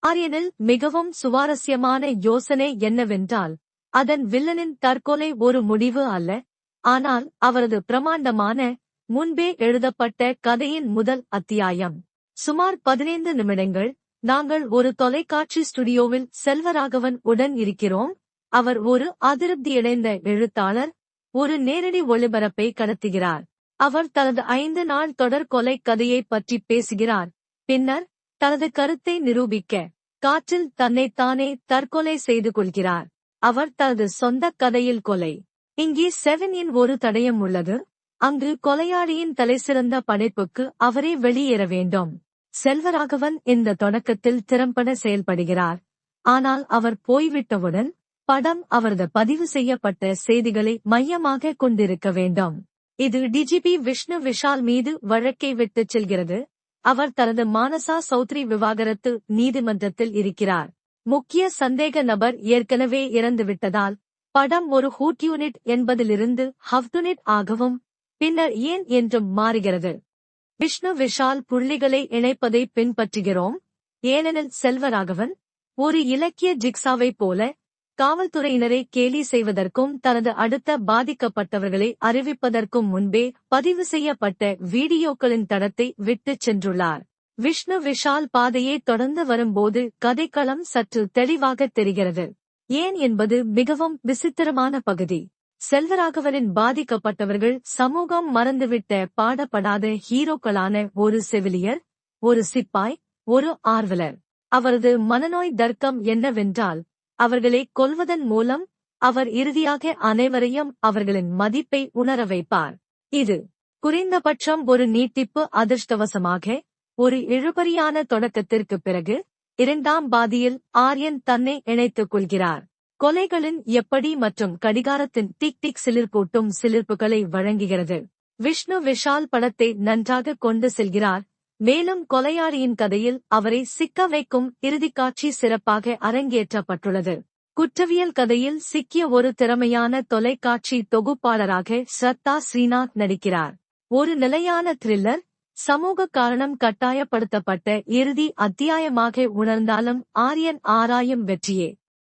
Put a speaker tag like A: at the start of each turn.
A: ஆரியனில் மிகவும் சுவாரஸ்யமான யோசனை என்னவென்றால், அதன் வில்லனின் தற்கொலை ஒரு முடிவு அல்ல, ஆனால் அவரது பிரமாண்டமான, முன்பே எழுதப்பட்ட கதையின் முதல் அத்தியாயம். சுமார் 15 நிமிடங்கள். நாங்கள் ஒரு தொலைக்காட்சி ஸ்டுடியோவில் செல்வராகவன் உடன் இருக்கிறோம். அவர் ஒரு அதிருப்தியடைந்த எழுத்தாளர், ஒரு நேரடி ஒளிபரப்பை கடத்துகிறார். அவர் தனது 5 நாள் தொடர் கொலை கதையை பற்றி பேசுகிறார். பின்னர், தனது கருத்தை நிரூபிக்க, காற்றில் தன்னைத்தானே தற்கொலை செய்து கொள்கிறார். அவர் தனது சொந்த கதையில் கொலை. இங்கே 7 ஒரு தடயம் உள்ளது, அங்கு கொலையாளியின் தலைசிறந்த படைப்புக்கு அவரே வெளியேற வேண்டும். செல்வராகவன் இந்த தொடக்கத்தில் திறம்பட செயல்படுகிறார், ஆனால் அவர் போய்விட்டவுடன், படம் அவரது பதிவு செய்யப்பட்ட செய்திகளை மையமாக கொண்டிருக்க வேண்டும். இது டிஜிபி விஷ்ணு விஷால் மீது வழக்கை விட்டுச் செல்கிறது. அவர் தனது மானசா சௌத்ரி விவாகரத்து நீதிமன்றத்தில் இருக்கிறார். முக்கிய சந்தேக நபர் ஏற்கனவே இறந்துவிட்டதால், படம் ஒரு ஹூட்யூனிட் என்பதிலிருந்து ஹவ்டுனிட் ஆகவும், பின்னர் ஏன் என்றும் மாறுகிறது. விஷ்ணு விஷால் புள்ளிகளை இணைப்பதை பின்பற்றுகிறோம், ஏனெனில் செல்வராகவன், ஒரு இலக்கிய ஜிக்சாவைப் போல, காவல்துறையினரை கேலி செய்வதற்கும் தனது அடுத்த பாதிக்கப்பட்டவர்களை அறிவிப்பதற்கும் முன்பே பதிவு செய்யப்பட்ட வீடியோக்களின் தடத்தை விட்டுச் சென்றுள்ளார். விஷ்ணு விஷால் பாதையை தொடர்ந்து வரும்போது கதைக்களம் சற்று தெளிவாகத் தெரிகிறது. ஏன் என்பது மிகவும் விசித்திரமான பகுதி. செல்வராகவனின் பாதிக்கப்பட்டவர்கள் சமூகம் மறந்துவிட்ட பாடப்படாத ஹீரோக்களான ஒரு செவிலியர், ஒரு சிப்பாய், ஒரு ஆர்வலர். அவரது மனநோய் தர்க்கம் என்னவென்றால், அவர்களை கொல்வதன் மூலம் அவர் இறுதியாக அனைவரையும் அவர்களின் மதிப்பை உணர வைப்பார். இது குறைந்தபட்சம் ஒரு நீட்டிப்பு. அதிர்ஷ்டவசமாக, ஒரு இழுபறியான தொடக்கத்திற்குப் பிறகு, 2ஆம் பாதியில் ஆரியன் தன்னை இணைத்துக் கொள்கிறார். கொலைகளின் எப்படி மற்றும் கடிகாரத்தின் டிக் டிக் சிலிர்ப்பூட்டும் சிலிர்ப்புகளை வழங்குகிறது. விஷ்ணு விஷால் படத்தை நன்றாக கொண்டு செல்கிறார், மேலும் கொலையாளியின் கதையில் அவரை சிக்க வைக்கும் இறுதிக்காட்சி சிறப்பாக அரங்கேற்றப்பட்டுள்ளது. குற்றவியல் கதையில் சிக்கிய ஒரு திறமையான தொலைக்காட்சி தொகுப்பாளராக ஸ்ரத்தா ஸ்ரீநாத் நடிக்கிறார். ஒரு நிலையான த்ரில்லர், சமூக காரணம் கட்டாயப்படுத்தப்பட்ட இறுதி அத்தியாயமாக உணர்ந்தாலும் ஆரியன் ஆராயும் வெற்றியே.